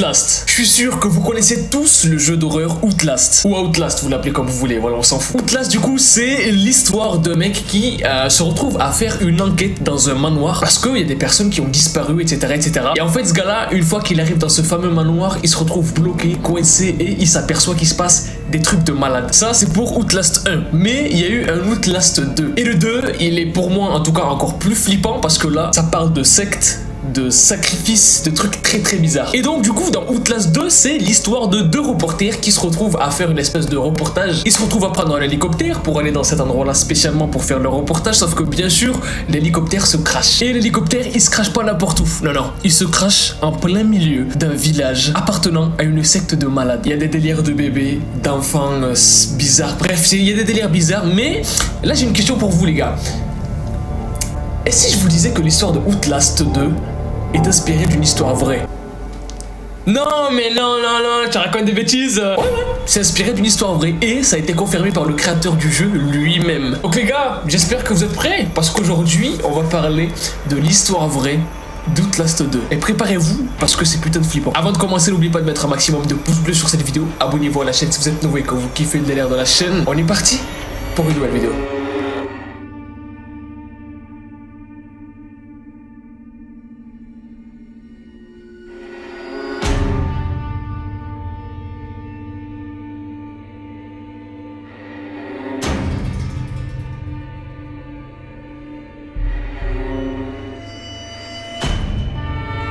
Outlast. Je suis sûr que vous connaissez tous le jeu d'horreur Outlast. Ou Outlast, vous l'appelez comme vous voulez, voilà, on s'en fout. Outlast, du coup, c'est l'histoire d'un mec qui se retrouve à faire une enquête dans un manoir parce qu'il y a des personnes qui ont disparu, etc., etc. Et en fait, ce gars-là, une fois qu'il arrive dans ce fameux manoir, il se retrouve bloqué, coincé et il s'aperçoit qu'il se passe des trucs de malade. Ça, c'est pour Outlast 1. Mais il y a eu un Outlast 2. Et le 2, il est pour moi, en tout cas, encore plus flippant parce que là, ça parle de secte, de sacrifices, de trucs très très bizarres. Et donc du coup dans Outlast 2 c'est l'histoire de deux reporters qui se retrouvent à faire une espèce de reportage. Ils se retrouvent à prendre un hélicoptère pour aller dans cet endroit là spécialement pour faire leur reportage, sauf que bien sûr l'hélicoptère se crache. Et l'hélicoptère il se crache pas n'importe où, non non, il se crache en plein milieu d'un village appartenant à une secte de malades. Il y a des délires de bébés, d'enfants bizarres, bref il y a des délires bizarres. Mais là j'ai une question pour vous les gars. Et si je vous disais que l'histoire de Outlast 2 est inspirée d'une histoire vraie? Non mais non, tu racontes des bêtises. Ouais, c'est inspiré d'une histoire vraie et ça a été confirmé par le créateur du jeu lui-même. Donc les gars, j'espère que vous êtes prêts parce qu'aujourd'hui, on va parler de l'histoire vraie d'Outlast 2. Et préparez-vous parce que c'est putain de flippant. Avant de commencer, n'oubliez pas de mettre un maximum de pouces bleus sur cette vidéo. Abonnez-vous à la chaîne si vous êtes nouveau et que vous kiffez le délire de la chaîne. On est parti pour une nouvelle vidéo.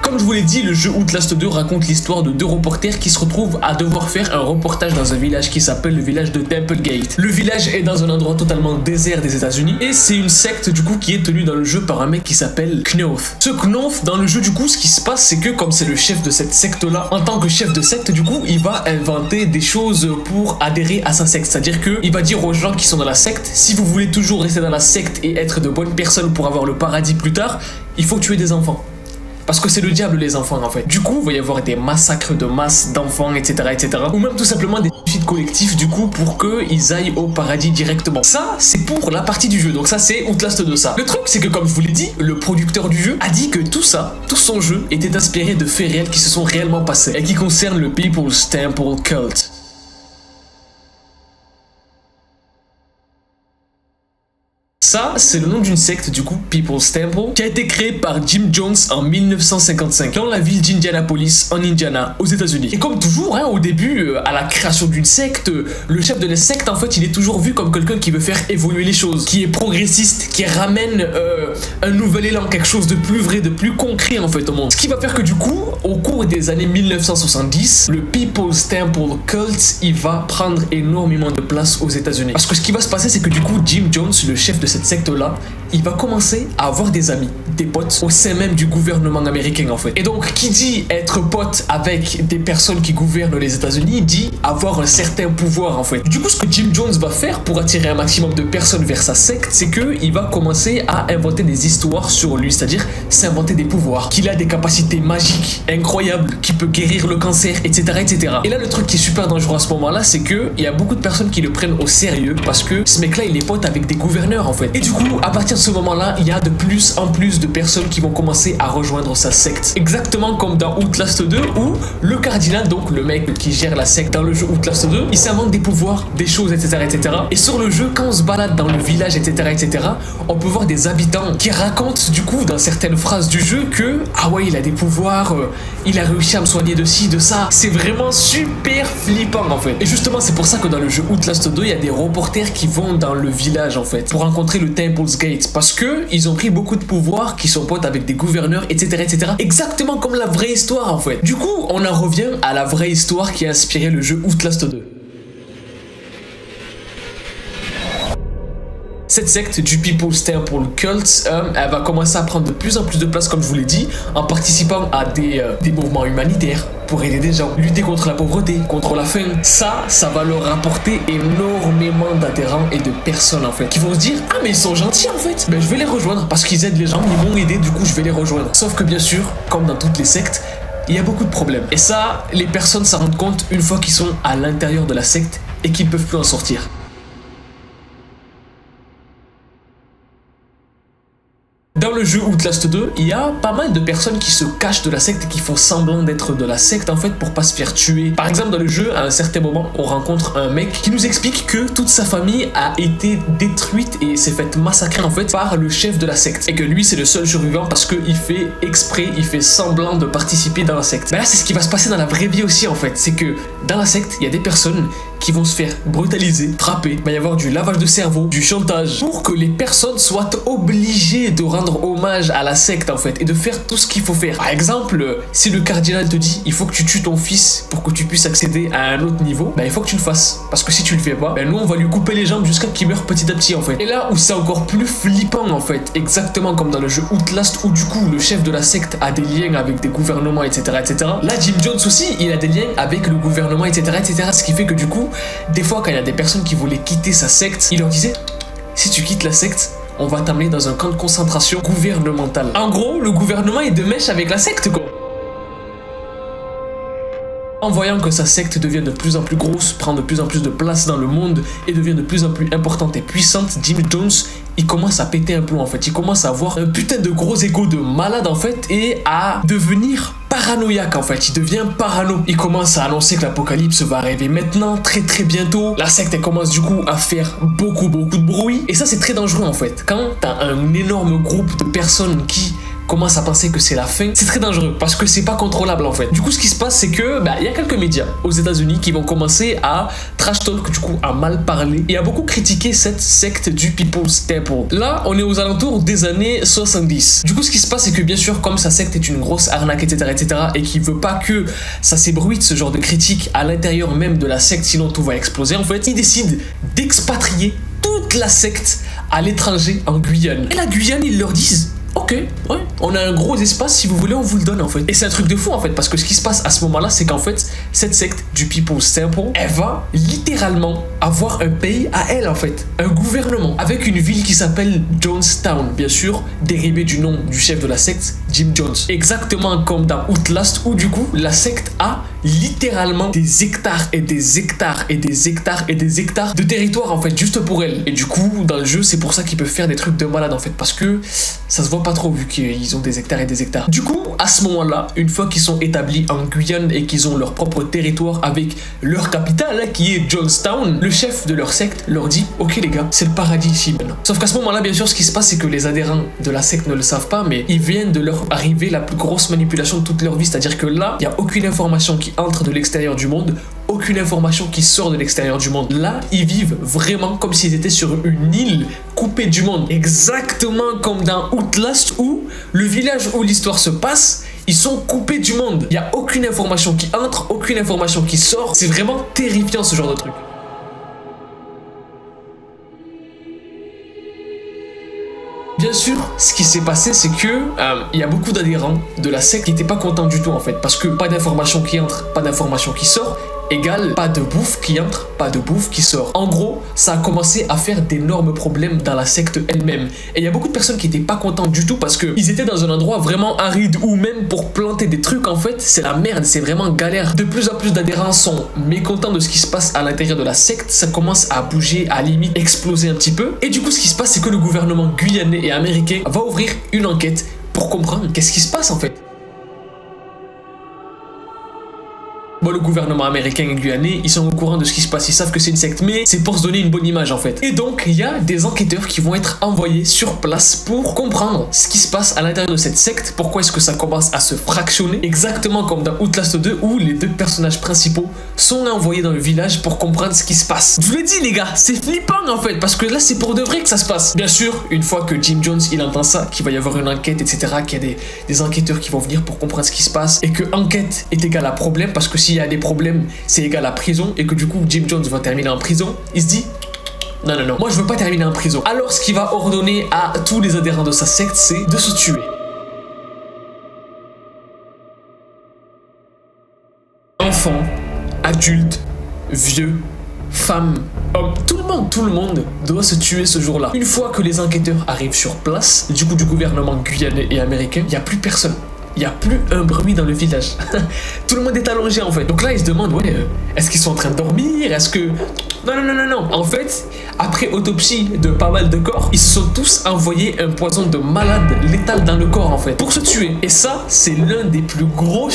Comme je vous l'ai dit, le jeu Outlast 2 raconte l'histoire de deux reporters qui se retrouvent à devoir faire un reportage dans un village qui s'appelle le village de Templegate. Le village est dans un endroit totalement désert des États-Unis et c'est une secte du coup qui est tenue dans le jeu par un mec qui s'appelle Knoth. Ce Knoth, dans le jeu du coup, ce qui se passe c'est que comme c'est le chef de cette secte-là, en tant que chef de secte du coup, il va inventer des choses pour adhérer à sa secte. C'est-à-dire que il va dire aux gens qui sont dans la secte, si vous voulez toujours rester dans la secte et être de bonnes personnes pour avoir le paradis plus tard, il faut tuer des enfants. Parce que c'est le diable les enfants en fait. Du coup, il va y avoir des massacres de masse d'enfants, etc., etc. Ou même tout simplement des suicides collectifs du coup pour qu'ils aillent au paradis directement. Ça, c'est pour la partie du jeu. Donc ça, c'est Outlast 2 ça. Le truc, c'est que comme je vous l'ai dit, le producteur du jeu a dit que tout ça, tout son jeu, était inspiré de faits réels qui se sont réellement passés et qui concernent le People's Temple Cult. Ça, c'est le nom d'une secte du coup, People's Temple, qui a été créée par Jim Jones en 1955 dans la ville d'Indianapolis en Indiana, aux États-Unis. Et comme toujours, hein, au début, à la création d'une secte, le chef de la secte, en fait, il est toujours vu comme quelqu'un qui veut faire évoluer les choses, qui est progressiste, qui ramène un nouvel élan, quelque chose de plus vrai, de plus concret en fait au monde. Ce qui va faire que du coup, au cours des années 1970, le People's Temple Cult, il va prendre énormément de place aux États-Unis. Parce que ce qui va se passer, c'est que du coup, Jim Jones, le chef de cette secte-là, il va commencer à avoir des amis, des potes au sein même du gouvernement américain en fait. Et donc, qui dit être pote avec des personnes qui gouvernent les États-Unis dit avoir un certain pouvoir en fait. Du coup, ce que Jim Jones va faire pour attirer un maximum de personnes vers sa secte, c'est que il va commencer à inventer des histoires sur lui, c'est-à-dire s'inventer des pouvoirs, qu'il a des capacités magiques incroyables, qu'il peut guérir le cancer, etc., etc. Et là, le truc qui est super dangereux à ce moment-là, c'est que il y a beaucoup de personnes qui le prennent au sérieux parce que ce mec-là, il est pote avec des gouverneurs en fait. Et du coup, à partir de ce moment-là, il y a de plus en plus de personnes qui vont commencer à rejoindre sa secte. Exactement comme dans Outlast 2 où le cardinal, donc le mec qui gère la secte dans le jeu Outlast 2, il s'invente des pouvoirs, des choses, etc., etc. Et sur le jeu, quand on se balade dans le village, etc., etc., on peut voir des habitants qui racontent du coup dans certaines phrases du jeu que ah ouais, il a des pouvoirs, il a réussi à me soigner de ci, de ça. C'est vraiment super flippant en fait. Et justement, c'est pour ça que dans le jeu Outlast 2, il y a des reporters qui vont dans le village en fait pour rencontrer le Temple's Gate parce que ils ont pris beaucoup de pouvoirs, qui sont potes avec des gouverneurs, etc., etc. Exactement comme la vraie histoire en fait. Du coup, on en revient à la vraie histoire qui a inspiré le jeu Outlast 2. Cette secte du People's Temple Cult, elle va commencer à prendre de plus en plus de place, comme je vous l'ai dit, en participant à des mouvements humanitaires pour aider des gens, lutter contre la pauvreté, contre la faim. Ça va leur rapporter énormément d'adhérents et de personnes en fait, qui vont se dire ah mais ils sont gentils en fait, ben je vais les rejoindre parce qu'ils aident les gens, ils m'ont aidé, du coup je vais les rejoindre. Sauf que bien sûr, comme dans toutes les sectes, il y a beaucoup de problèmes. Et ça, les personnes s'en rendent compte une fois qu'ils sont à l'intérieur de la secte et qu'ils ne peuvent plus en sortir. Dans le jeu Outlast 2, il y a pas mal de personnes qui se cachent de la secte et qui font semblant d'être de la secte en fait pour pas se faire tuer. Par exemple, dans le jeu, à un certain moment, on rencontre un mec qui nous explique que toute sa famille a été détruite et s'est faite massacrer en fait par le chef de la secte. Et que lui, c'est le seul survivant parce qu'il fait exprès, il fait semblant de participer dans la secte. Mais là, c'est ce qui va se passer dans la vraie vie aussi en fait. C'est que dans la secte, il y a des personnes qui vont se faire brutaliser, frapper. Il va y avoir du lavage de cerveau, du chantage, pour que les personnes soient obligées de rendre hommage à la secte en fait et de faire tout ce qu'il faut faire. Par exemple, si le cardinal te dit il faut que tu tues ton fils pour que tu puisses accéder à un autre niveau, il faut que tu le fasses. Parce que si tu le fais pas, nous on va lui couper les jambes jusqu'à qu'il meure petit à petit en fait. Et là où c'est encore plus flippant en fait, exactement comme dans le jeu Outlast où du coup le chef de la secte a des liens avec des gouvernements etc. Là Jim Jones aussi il a des liens avec le gouvernement etc. Ce qui fait que du coup des fois quand il y a des personnes qui voulaient quitter sa secte, il leur disait si tu quittes la secte, on va t'amener dans un camp de concentration gouvernemental. En gros, le gouvernement est de mèche avec la secte quoi. En voyant que sa secte devient de plus en plus grosse, prend de plus en plus de place dans le monde et devient de plus en plus importante et puissante, Jim Jones, il commence à péter un plomb en fait. Il commence à avoir un putain de gros ego de malade en fait et à devenir paranoïaque en fait. Il devient parano. Il commence à annoncer que l'apocalypse va arriver maintenant, très bientôt. La secte elle commence du coup à faire beaucoup de bruit et ça c'est très dangereux en fait. Quand t'as un énorme groupe de personnes qui commence à penser que c'est la fin, c'est très dangereux parce que c'est pas contrôlable en fait. Du coup, ce qui se passe, c'est que il y a quelques médias aux États-Unis qui vont commencer à trash talk, du coup, à mal parler et à beaucoup critiquer cette secte du People's Temple. Là, on est aux alentours des années 70. Du coup, ce qui se passe, c'est que bien sûr, comme sa secte est une grosse arnaque, etc., et qu'il veut pas que ça s'ébruite ce genre de critiques à l'intérieur même de la secte, sinon tout va exploser. En fait, il décide d'expatrier toute la secte à l'étranger en Guyane. Et la Guyane, ils leur disent ok, ouais, on a un gros espace, si vous voulez, on vous le donne en fait. Et c'est un truc de fou en fait, parce que ce qui se passe à ce moment-là, c'est qu'en fait, cette secte du People's Temple, elle va littéralement avoir un pays à elle en fait, un gouvernement, avec une ville qui s'appelle Jonestown, bien sûr, dérivée du nom du chef de la secte, Jim Jones. Exactement comme dans Outlast, où du coup, la secte a littéralement des hectares et des hectares et des hectares et des hectares de territoire en fait, juste pour elle. Et du coup, dans le jeu, c'est pour ça qu'ils peuvent faire des trucs de malade en fait, parce que ça se voit pas trop vu qu'ils ont des hectares et des hectares. Du coup, à ce moment-là, une fois qu'ils sont établis en Guyane et qu'ils ont leur propre territoire avec leur capitale qui est Jonestown, le chef de leur secte leur dit ok les gars, c'est le paradis ici maintenant. Sauf qu'à ce moment-là, bien sûr, ce qui se passe, c'est que les adhérents de la secte ne le savent pas, mais ils viennent de leur arriver la plus grosse manipulation de toute leur vie, c'est-à-dire que là, il n'y a aucune information qui entre de l'extérieur du monde, aucune information qui sort de l'extérieur du monde. Là, ils vivent vraiment comme s'ils étaient sur une île coupée du monde. Exactement comme dans Outlast où le village où l'histoire se passe, ils sont coupés du monde. Il n'y a aucune information qui entre, aucune information qui sort. C'est vraiment terrifiant ce genre de truc. Bien sûr, ce qui s'est passé, c'est que il y a beaucoup d'adhérents de la secte qui n'étaient pas contents du tout en fait, parce que pas d'information qui entre, pas d'information qui sort, égale pas de bouffe qui entre, pas de bouffe qui sort. En gros, ça a commencé à faire d'énormes problèmes dans la secte elle-même. Et il y a beaucoup de personnes qui n'étaient pas contentes du tout parce qu'ils étaient dans un endroit vraiment aride où même pour planter des trucs, en fait, c'est la merde, c'est vraiment galère. De plus en plus d'adhérents sont mécontents de ce qui se passe à l'intérieur de la secte. Ça commence à bouger, à limite exploser un petit peu. Et du coup, ce qui se passe, c'est que le gouvernement guyanais et américain va ouvrir une enquête pour comprendre qu'est-ce qui se passe en fait. Bon, le gouvernement américain et guyanais, ils sont au courant de ce qui se passe, ils savent que c'est une secte, mais c'est pour se donner une bonne image en fait. Et donc, il y a des enquêteurs qui vont être envoyés sur place pour comprendre ce qui se passe à l'intérieur de cette secte, pourquoi est-ce que ça commence à se fractionner, exactement comme dans Outlast 2 où les deux personnages principaux sont envoyés dans le village pour comprendre ce qui se passe. Je vous l'ai dit les gars, c'est flippant en fait, parce que là c'est pour de vrai que ça se passe. Bien sûr, une fois que Jim Jones il entend ça, qu'il va y avoir une enquête, etc., qu'il y a des enquêteurs qui vont venir pour comprendre ce qui se passe, et que enquête est égale à problème, parce que s'il y a des problèmes, c'est égal à prison, et que du coup Jim Jones va terminer en prison, il se dit non, moi je veux pas terminer en prison. Alors ce qu'il va ordonner à tous les adhérents de sa secte, c'est de se tuer. Enfants, adultes, vieux, femmes, hommes, tout le monde doit se tuer ce jour-là. Une fois que les enquêteurs arrivent sur place, du coup du gouvernement guyanais et américain, il n'y a plus personne. il n'y a plus un bruit dans le village. Tout le monde est allongé en fait. Donc là, ils se demandent, ouais, est-ce qu'ils sont en train de dormir? Est-ce que... Non. En fait, après autopsie de pas mal de corps, ils se sont tous envoyés un poison de malade létal dans le corps en fait, pour se tuer. Et ça, c'est l'un des plus gros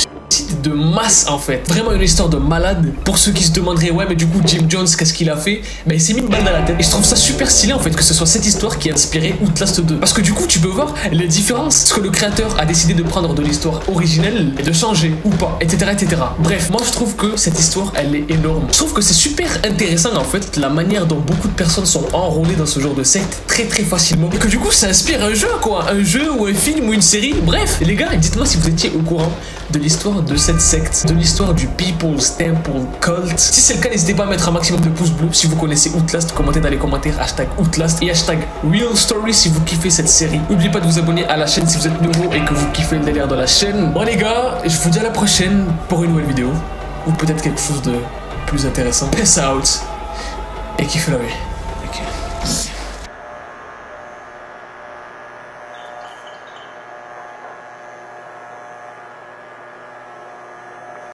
de masse en fait. Vraiment une histoire de malade. Pour ceux qui se demanderaient, ouais, mais du coup, Jim Jones, qu'est-ce qu'il a fait? Ben, il s'est mis une balle dans la tête. Et je trouve ça super stylé en fait que ce soit cette histoire qui a inspiré Outlast 2. Parce que du coup, tu peux voir les différences. Ce que le créateur a décidé de prendre de l'histoire originelle et de changer ou pas, etc., etc. Bref, moi je trouve que cette histoire, elle est énorme. Je trouve que c'est super intéressant en fait la manière dont beaucoup de personnes sont enrôlées dans ce genre de secte très facilement. Et que du coup, ça inspire un jeu quoi. Un jeu ou un film ou une série. Bref, les gars, dites-moi si vous étiez au courant de l'histoire de cette secte, de l'histoire du People's Temple Cult. Si c'est le cas, n'hésitez pas à mettre un maximum de pouces bleus. Si vous connaissez Outlast, commentez dans les commentaires hashtag Outlast et hashtag Real Story si vous kiffez cette série. N'oubliez pas de vous abonner à la chaîne si vous êtes nouveau et que vous kiffez le délire de la chaîne. Bon les gars, je vous dis à la prochaine pour une nouvelle vidéo ou peut-être quelque chose de plus intéressant. Peace out et kiffez la vie.